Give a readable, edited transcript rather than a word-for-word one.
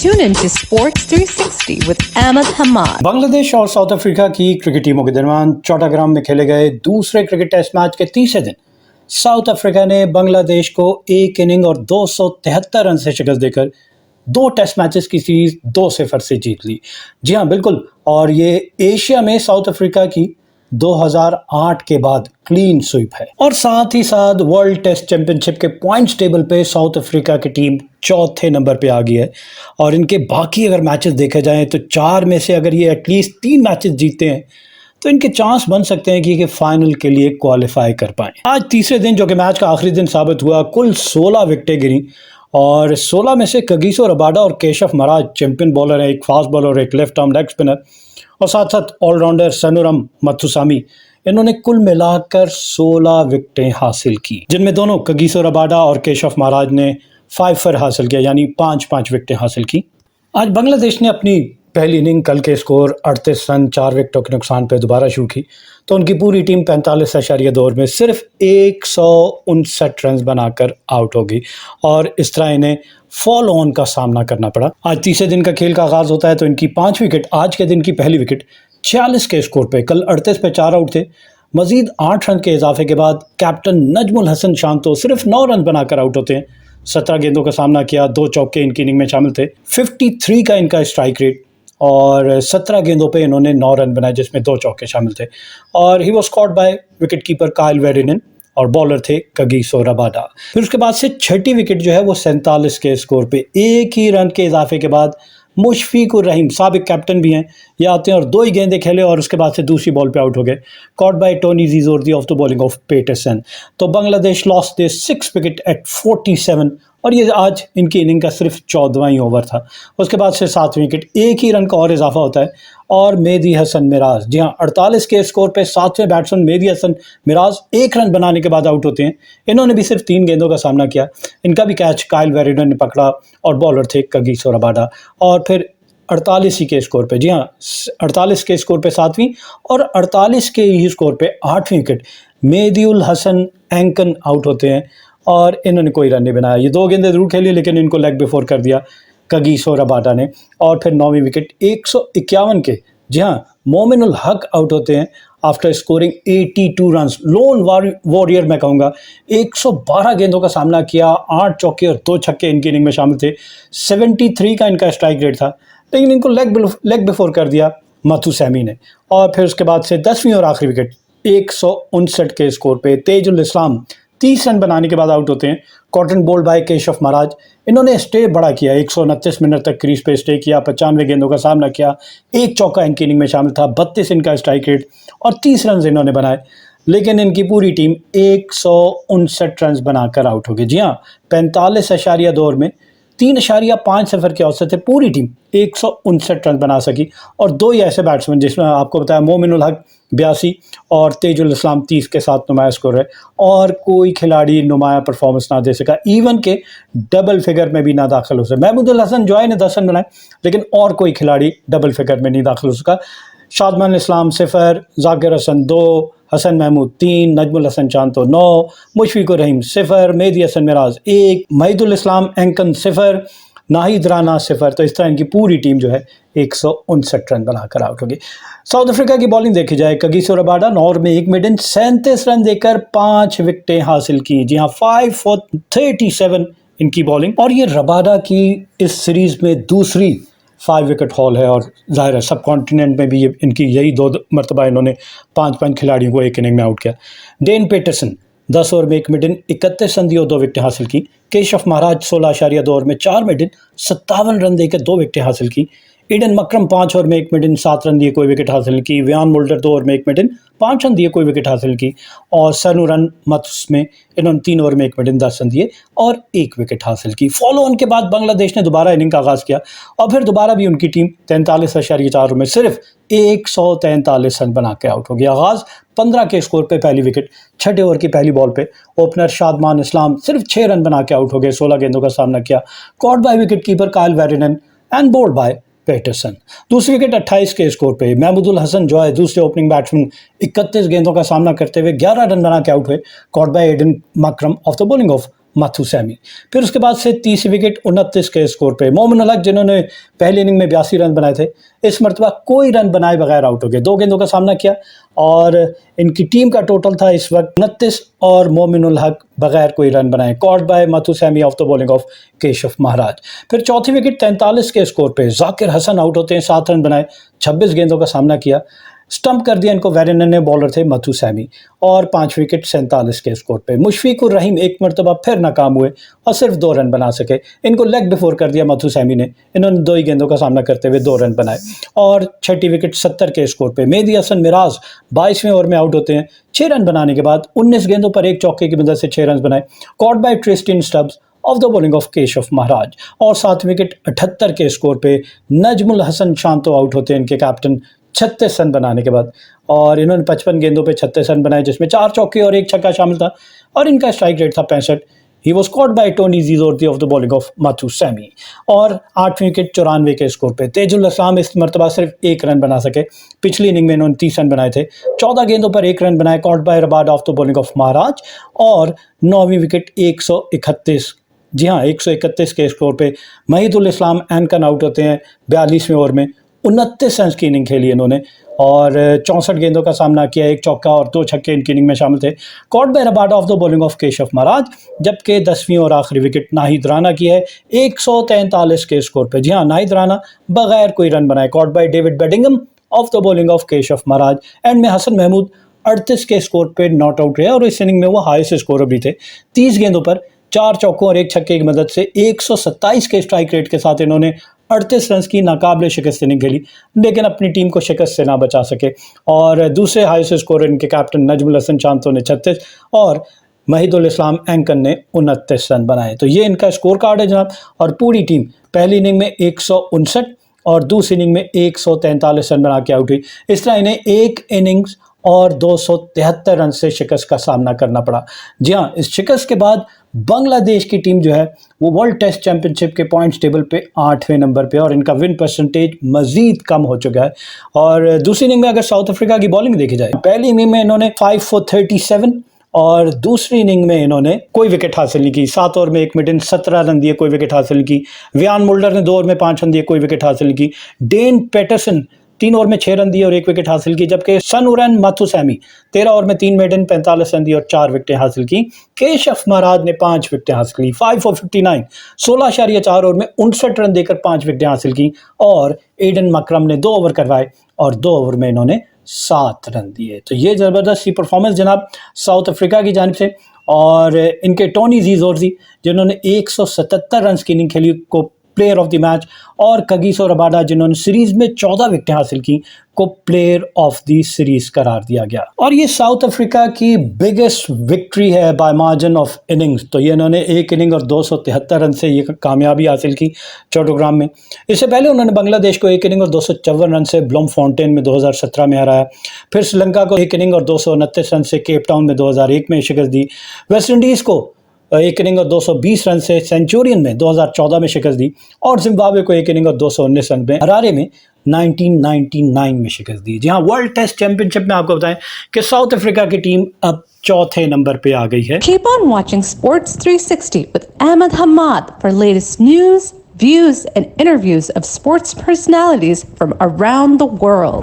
Tune in to Sports 360 with Ahmed Hamad. Bangladesh और south Africa की cricket टीमों के दरमियान चौटाग्राम में खेले गए दूसरे क्रिकेट टेस्ट मैच के तीसरे दिन साउथ अफ्रीका ने बांग्लादेश को एक इनिंग और 273 रन से शिकस्त देकर दो टेस्ट मैचेस की सीरीज 2-0 से जीत ली। जी हाँ, बिल्कुल। और ये एशिया में साउथ अफ्रीका की 2008 के बाद क्लीन स्वीप है। और साथ ही साथ वर्ल्ड टेस्ट चैंपियनशिप के पॉइंट्स टेबल पे साउथ अफ्रीका की टीम चौथे नंबर पे आ गई है। और इनके बाकी अगर मैचेस देखे जाएं तो 4 में से अगर ये एटलीस्ट 3 मैचेस जीतते हैं तो इनके चांस बन सकते हैं कि फाइनल के लिए क्वालिफाई कर पाएं। आज तीसरे दिन, जो कि मैच का आखिरी दिन साबित हुआ, कुल 16 विकेटें गिरी और 16 में से कगिसो रबाडा और केशव महाराज चैंपियन बॉलर हैं, एक फास्ट बॉलर और एक लेफ्ट आर्म लेग स्पिनर, और साथ साथ ऑलराउंडर सनुरम मथुसामी। इन्होंने कुल मिलाकर 16 विकेटें हासिल की, जिनमें दोनों कगिसो रबाडा और केशव महाराज ने 5 हासिल किया, यानी 5-5 विकेटें हासिल की। आज बांग्लादेश ने अपनी पहली इनिंग कल के स्कोर 38 रन 4 विकेटों के नुकसान पर दोबारा शुरू की, तो उनकी पूरी टीम 45.2 में सिर्फ 159 रन बनाकर आउट हो गई और इस तरह इन्हें फॉलो ऑन का सामना करना पड़ा। आज तीसरे दिन का खेल का आगाज होता है तो इनकी 5 विकेट, आज के दिन की पहली विकेट 46 के स्कोर पे, कल 38 पे 4 आउट थे। मजीद 8 रन के इजाफे के बाद कैप्टन नजमुल हसन शांतो सिर्फ 9 रन बनाकर आउट होते हैं। 17 गेंदों का सामना किया, 2 चौके इनकी इनिंग में शामिल थे। 53 का इनका स्ट्राइक रेट और 17 गेंदों पे इन्होंने 9 रन बनाए, जिसमें 2 चौके शामिल थे। और he was caught by wicket keeper Kyle Verreynne और बॉलर थे कगिसो रबाडा। फिर उसके बाद से छठी विकेट जो है वो 47 के स्कोर पे, एक ही रन के इजाफे के बाद मुशफिकुर रहीम, साबिक कैप्टन भी हैं, ये आते हैं और 2 ही गेंदें खेले और उसके बाद से दूसरी बॉल पे आउट हो गए, caught by Tony de Zorzi of the bowling of Paterson. तो Bangladesh lost the 6 wicket at 47 और ये आज इनकी इनिंग का सिर्फ 14वां ही ओवर था। उसके बाद से 7 विकेट, एक ही रन का और इजाफा होता है और मेहदी हसन मिराज, जी हाँ, 48 के स्कोर पे 7वें बैट्समैन मेहदी हसन मिराज 1 रन बनाने के बाद आउट होते हैं। इन्होंने भी सिर्फ 3 गेंदों का सामना किया, इनका भी कैच काइल वेरिनन ने पकड़ा और बॉलर थे कगिसो रबाडा। और फिर 48 ही के स्कोर पे, जी हाँ, 48 के स्कोर पे 7वीं और 48 के ही स्कोर पे 8वीं विकेट मेहदीउल हसन एंकन आउट होते हैं और इन्होंने कोई रन नहीं बनाया। ये 2 गेंदें जरूर खेली लेकिन इनको लेग बिफोर कर दिया कगिसो रबाडा ने। और फिर 9वीं विकेट 151 के, जी हाँ, मोमिनुल हक आउट होते हैं after scoring 82 run. Loan warrior मैं कहूँगा, 112 गेंदों का सामना किया, 8 चौके और 2 छक्के इनकी इनिंग में शामिल थे। 73 का इनका स्ट्राइक रेट था लेकिन इनको लेग बिफोर कर दिया मथुसामी ने। और फिर उसके बाद से 10वीं और आखिरी विकेट 159 के स्कोर पे तेजुल इस्लाम 30 रन बनाने के बाद आउट होते हैं, cotton bold bye Keshav Maharaj. इन्होंने स्टे बड़ा किया, 129 मिनट तक क्रीज पे स्टे किया, 95 गेंदों का सामना किया, 1 चौका इनकी इनिंग में शामिल था, 32 इनका स्ट्राइक रेट और 30 रन इन्होंने बनाए। लेकिन इनकी पूरी टीम 159 रन बनाकर आउट हो गई। जी हाँ, 45.2 ओवर में 3.5 के औसत से पूरी टीम 159 रन बना सकी। और 2 ही ऐसे बैट्समैन, जिसमें आपको बताया मोमिनुल हक 82 और तेजुल इस्लाम 30 के साथ नुमाया स्कोर है, और कोई खिलाड़ी नुमाया परफॉर्मेंस ना दे सका, इवन के डबल फिगर में भी ना दाखिल हो सका। महमूदुल हसन जॉय ने 10 रन बनाए लेकिन और कोई खिलाड़ी डबल फिगर में नहीं दाखिल हो सका। शादमान इस्लाम 0, जाकिर हसन 2, हसन महमूद 3, नजमुल हसन शांतो 9, मुशफिकुर रहीम 0, मेहदी हसन मिराज 1, महिदुल इस्लाम एंकन 0, नाहिद राना 0। तो इस तरह इनकी पूरी टीम जो है 159 रन बनाकर आउट होगी। साउथ अफ्रीका की बॉलिंग देखी जाए, कगिसो रबाडा 9 ओवर में 1 मिडन 37 रन देकर 5 विकेटें हासिल की। जी हाँ, 5 for 37 इनकी बॉलिंग। और ये रबाडा की इस सीरीज में दूसरी 5 विकेट हॉल है और जाहिर है सब कॉन्टिनेंट में भी इनकी यही 2 मरतबा इन्होंने 5 खिलाड़ियों को एक इनिंग में आउट किया। डेन पेटरसन 10 ओवर में 1 मिडन 31 रन दिए और 2 विकेटें हासिल की। केशव महाराज 16.2 ओवर में 4 मिडन 57 रन देकर 2 विकेटें हासिल की। ईडन मकरम 5 ओवर में 1 मिडन 7 रन दिए, कोई विकेट हासिल की। वियान मोल्डर 2 ओवर में 1 मिडन 5 रन दिए, कोई विकेट हासिल की। और सनुरन मथुस में इन्होंने 3 ओवर में 1 मिडन 10 रन दिए और 1 विकेट हासिल की। फॉलो ऑन के बाद बांग्लादेश ने दोबारा इनिंग का आगाज़ किया और फिर दोबारा भी उनकी टीम 43.4 में सिर्फ 143 रन बना के आउट हो गया। आगाज़ 15 के स्कोर पे पहली विकेट, 6 ओवर की पहली बॉल पे ओपनर शादमान इस्लाम सिर्फ 6 रन बना के आउट हो गए, 16 गेंदों का सामना किया, caught by wicket keeper Kyle Verreynne and bowled by Paterson. दूसरी विकेट 28 के स्कोर पे महमूदुल हसन जॉय दूसरे ओपनिंग बैट्समैन 31 गेंदों का सामना करते हुए 11 रन बना के आउट हुए, caught by Aiden Markram of the bowling of Muthusamy. फिर उसके बाद से 30 विकेट 29 के स्कोर पे। मोमिन उल हक जिन्होंने पहली इनिंग में 82 रन बनाए थे, इस मरतबा कोई रन बनाए बगैर आउट हो गए। 2 गेंदों का सामना किया और इनकी टीम का टोटल था इस वक्त 29 और मोमिन उल हक बगैर कोई रन बनाए। Caught by Muthusamy of the bowling of Keshav Maharaj. फिर चौथी विकेट 43 के स्कोर पे जाकिर हसन आउट होते हैं, 7 रन बनाए, 26 गेंदों का सामना किया। स्टंप कर दिया इनको वेरिन ने, बॉलर थे माथुसैमी, और 5 विकेट 47 के स्कोर पे। मुशफिकुर रहीम एक मरतबा फिर नाकाम हुए और सिर्फ 2 रन बना सके। इनको लेग बिफोर कर दिया माथुसैमी ने, इन्होंने 2 ही गेंदों का सामना करते हुए 2 रन बनाए। और छठी विकेट 70 के स्कोर पे मेहदी हसन मिराज 22वें ओवर में आउट होते हैं, 6 रन बनाने के बाद 19 गेंदों पर एक चौके की मदद से 6 रन बनाए। Caught by Tristan Stubbs of the bowling of Keshav Maharaj. और 7 विकेट 78 के स्कोर पे नजमुल हसन शांतो आउट होते हैं, इनके कैप्टन, 36 रन बनाने के बाद। और इन्होंने 55 गेंदों पे 36 रन बनाए, जिसमें 4 चौके और 1 छक्का शामिल था, और इनका स्ट्राइक रेट था 65। He was caught by Tony de Zorzi of the bowling of Muthusamy. और 8 विकेट 94 के स्कोर पे तेजुल इस्लाम इस मरतबा सिर्फ 1 रन बना सके। पिछली इनिंग में इन्होंने 30 रन बनाए थे, 14 गेंदों पर 1 रन बनाए। Caught by Rabada of the bowling of Maharaj. और 9वीं विकेट 131, जी हाँ 131 के स्कोर पे महिदुल इस्लाम एनकन आउट होते हैं 42वें ओवर में। 29 रन की इनिंग खेली इन्होंने और 64 गेंदों का सामना किया, 1 चौका और 2 छक्के इनकी इनिंग में शामिल थे। Caught by Rabada of the bowling of Keshav Maharaj. जबकि 10वीं और आखिरी विकेट नाहिद राना की है 143 के स्कोर पे। जी हाँ, नाहिद राना बगैर कोई रन बनाए। Caught by David Bedingham of the bowling of Keshav Maharaj. End में हसन महमूद 38 के स्कोर पे नॉट आउट रहे और इस इनिंग में वो हाईएस्ट स्कोरर भी थे। 30 गेंदों पर 4 चौकों और 1 छक्के की मदद से 127 के स्ट्राइक रेट के साथ इन्होंने 38 रन की नाकाबिले शिकस्त इनिंग खेली, लेकिन अपनी टीम को शिकस्त से ना बचा सके। और दूसरे हाईएस्ट स्कोरर इनके कैप्टन नजमुल हसन शांतो ने 36 और महिदुल इस्लाम एंकन ने 29 रन बनाए। तो ये इनका स्कोर कार्ड है जनाब। और पूरी टीम पहली इनिंग में 159 और दूसरी इनिंग में 143 रन बना के आउट हुई। इस तरह इन्हें एक इनिंग्स और 273 रन से शिकस्त का सामना करना पड़ा। जी हाँ, इस शिकस्त के बाद बांग्लादेश की टीम जो है वो वर्ल्ड टेस्ट चैंपियनशिप के पॉइंट्स टेबल पे 8वें नंबर पे, और इनका विन परसेंटेज मजीद कम हो चुका है। और दूसरी इनिंग में अगर साउथ अफ्रीका की बॉलिंग देखी जाए, पहली इनिंग में इन्होंने 5 for 37 और दूसरी इनिंग में इन्होंने कोई विकेट हासिल नहीं की। 7 ओवर में 1 मिनट 17 रन दिए, कोई विकेट हासिल नहीं की। वियान मुल्डर ने 2 ओवर में 5 रन दिए, कोई विकेट हासिल नहीं की। डेन पैटरसन 3 ओवर में 6 रन दिए और 1 विकेट हासिल की। जबकि सनउरैन माथुसैमी 13 ओवर में 3 मेडन 45 रन दिए और 4 विकेटें हासिल की। केशव महाराज ने 5 विकेटें हासिल की। 5 for 59, 16.4 ओवर में 59 रन देकर 5 विकेटें हासिल की। और एडन मकरम ने 2 ओवर करवाए और 2 ओवर में इन्होंने 7 रन दिए। तो ये ज़बरदस्त सी परफॉर्मेंस जनाब साउथ अफ्रीका की जानिब से। और इनके टोनी ज़ीज़ोरती जिन्होंने 177 रन की इनिंग खेली को प्लेयर ऑफ द मैच, और कगिसो रबाडा जिन्होंने सीरीज में 14 विकेटें हासिल की को प्लेयर ऑफ द सीरीज करार दिया गया। और ये साउथ अफ्रीका की बिगेस्ट विक्ट्री है बाय मार्जिन ऑफ इनिंग्स। तो ये इन्होंने 1 इनिंग और 273 रन से ये कामयाबी हासिल की चट्टोग्राम में। इससे पहले उन्होंने बांग्लादेश को 1 इनिंग और 254 रन से ब्लूमफॉन्टेन में 2017 में हराया। फिर श्रीलंका को 1 इनिंग और 229 रन से केप टाउन में 2001 में शिकस्त दी। वेस्ट इंडीज़ को 1 इनिंग और 220 रन से सेंचुरियन में 2014 में शिकस्त दी। और जिम्बाब्वे को 1 इनिंग और 219 रन में हरारे में 1999 में शिकस्त दी। जी हाँ, वर्ल्ड टेस्ट चैंपियनशिप में आपको बताएं कि साउथ अफ्रीका की टीम अब 4थे नंबर पे आ गई है। Keep on watching Sports 360 with Ahmed Hamad for latest news, views, and interviews of sports personalities from around the world.